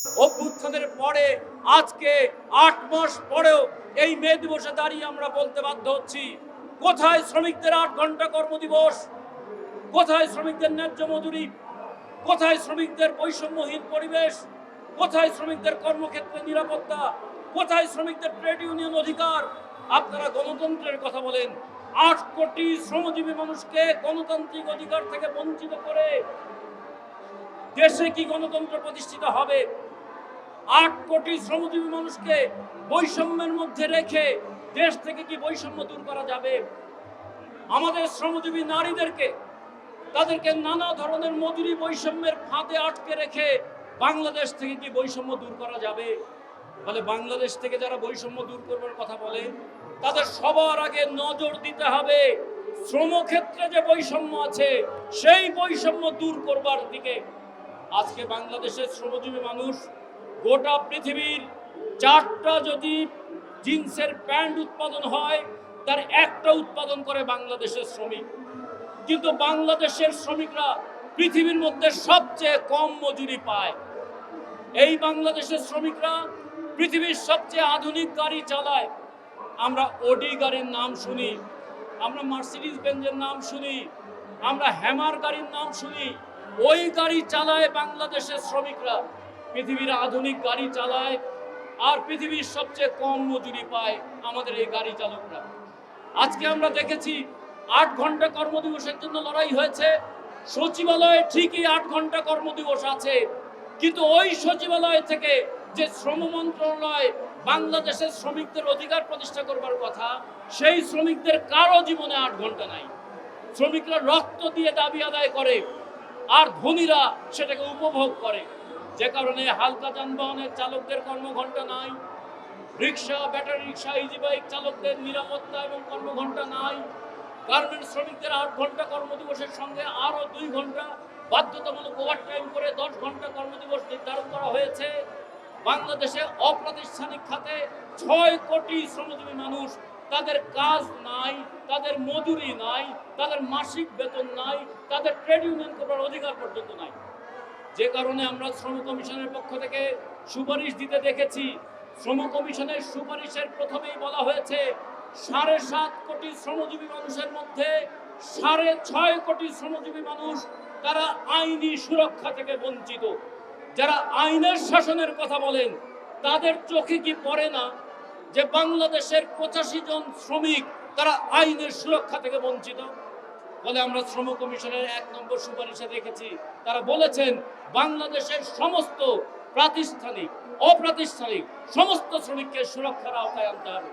অভ্যুত্থানের পরে আজকে ৮ মাস পরেও এই মে দিবসে দাঁড়িয়ে আমরা বলতে বাধ্য হচ্ছি, কোথায় শ্রমিকদের ৮ ঘন্টা কর্মদিবস, কোথায় শ্রমিকদের ন্যায্য মজুরি, কোথায় শ্রমিকদের বৈষম্যহীন পরিবেশ, কোথায় শ্রমিকদের কর্মক্ষেত্রে নিরাপত্তা, কোথায় শ্রমিকদের ট্রেড ইউনিয়ন অধিকার? আপনারা গণতন্ত্রের কথা বলেন, ৮ কোটি শ্রমজীবী মানুষকে গণতান্ত্রিক অধিকার থেকে বঞ্চিত করে দেশে কি গণতন্ত্র প্রতিষ্ঠিত হবে? ৮ কোটি শ্রমজীবী মানুষকে বৈষম্যের মধ্যে রেখে দেশ থেকে কি বৈষম্য দূর করা যাবে? আমাদের শ্রমজীবী নারীদেরকে, তাদেরকে নানা ধরনের মজুরি বৈষম্যের ফাঁদে আটকে রেখে বাংলাদেশ থেকে কি বৈষম্য দূর করা যাবে? বলে বাংলাদেশ থেকে যারা বৈষম্য দূর করবার কথা বলে, তাদের সবার আগে নজর দিতে হবে শ্রমক্ষেত্রে যে বৈষম্য আছে সেই বৈষম্য দূর করবার দিকে। আজকে বাংলাদেশের শ্রমজীবী মানুষ গোটা পৃথিবীর 4টা যদি জিন্সের প্যান্ট উৎপাদন হয়, তার একটা উৎপাদন করে বাংলাদেশের শ্রমিক। কিন্তু বাংলাদেশের শ্রমিকরা পৃথিবীর মধ্যে সবচেয়ে কম মজুরি পায়। এই বাংলাদেশের শ্রমিকরা পৃথিবীর সবচেয়ে আধুনিক গাড়ি চালায়। আমরা ওডি গাড়ির নাম শুনি, আমরা মার্সিডিজ বেঞ্জের নাম শুনি, আমরা হ্যামার গাড়ির নাম শুনি। ওই গাড়ি চালায় বাংলাদেশের শ্রমিকরা, পৃথিবীর আধুনিক গাড়ি চালায়, আর পৃথিবীর সবচেয়ে কম মজুরি পায় আমাদের এই গাড়ি চালকরা। আজকে আমরা দেখেছি ৮ ঘন্টা কর্মদিবসের জন্য লড়াই হয়েছে। সচিবালয়ে ঠিকই ৮ ঘন্টা কর্মদিবস আছে, কিন্তু ওই সচিবালয় থেকে যে শ্রম মন্ত্রণালয় বাংলাদেশের শ্রমিকদের অধিকার প্রতিষ্ঠা করবার কথা, সেই শ্রমিকদের কারো জীবনে ৮ ঘন্টা নাই। শ্রমিকরা রক্ত দিয়ে দাবি আদায় করে, আর ধনীরা সেটাকে উপভোগ করে। যে কারণে হালকা যানবাহনের চালকদের কর্মঘণ্টা নাই, রিক্সা, ব্যাটারি রিক্সা, ইজি বাইক চালকদের নিরাপত্তা এবং কর্মঘণ্টা নাই। গার্মেন্টস শ্রমিকদের ৮ ঘন্টা কর্মদিবসের সঙ্গে আরো 2 ঘন্টা বাধ্যতামূলক ওভারটাইম করে 10 ঘন্টা কর্মদিবস নির্ধারণ করা হয়েছে। বাংলাদেশে অপ্রাতিষ্ঠানিক খাতে 6 কোটি শ্রমজীবী মানুষ, তাদের কাজ নাই, তাদের মজুরি নাই, তাদের মাসিক বেতন নাই, তাদের ট্রেড ইউনিয়ন করার অধিকার পর্যন্ত নাই। যে কারণে আমরা শ্রম কমিশনের পক্ষ থেকে সুপারিশ দিতে দেখেছি। শ্রম কমিশনের সুপারিশের প্রথমেই বলা হয়েছে 7.5 কোটি শ্রমজীবী মানুষের মধ্যে 6.5 কোটি শ্রমজীবী মানুষ তারা আইনি সুরক্ষা থেকে বঞ্চিত। যারা আইনের শাসনের কথা বলেন, তাদের চোখে কি পড়ে না যে বাংলাদেশের 85 জন শ্রমিক তারা আইনের সুরক্ষা থেকে বঞ্চিত? বলে আমরা শ্রম কমিশনের 1 নম্বর সুপারিশে দেখেছি, তারা বলেছেন বাংলাদেশের সমস্ত প্রাতিষ্ঠানিক, অপ্রাতিষ্ঠানিক সমস্ত শ্রমিককে সুরক্ষার আওতায় আনতে হবে।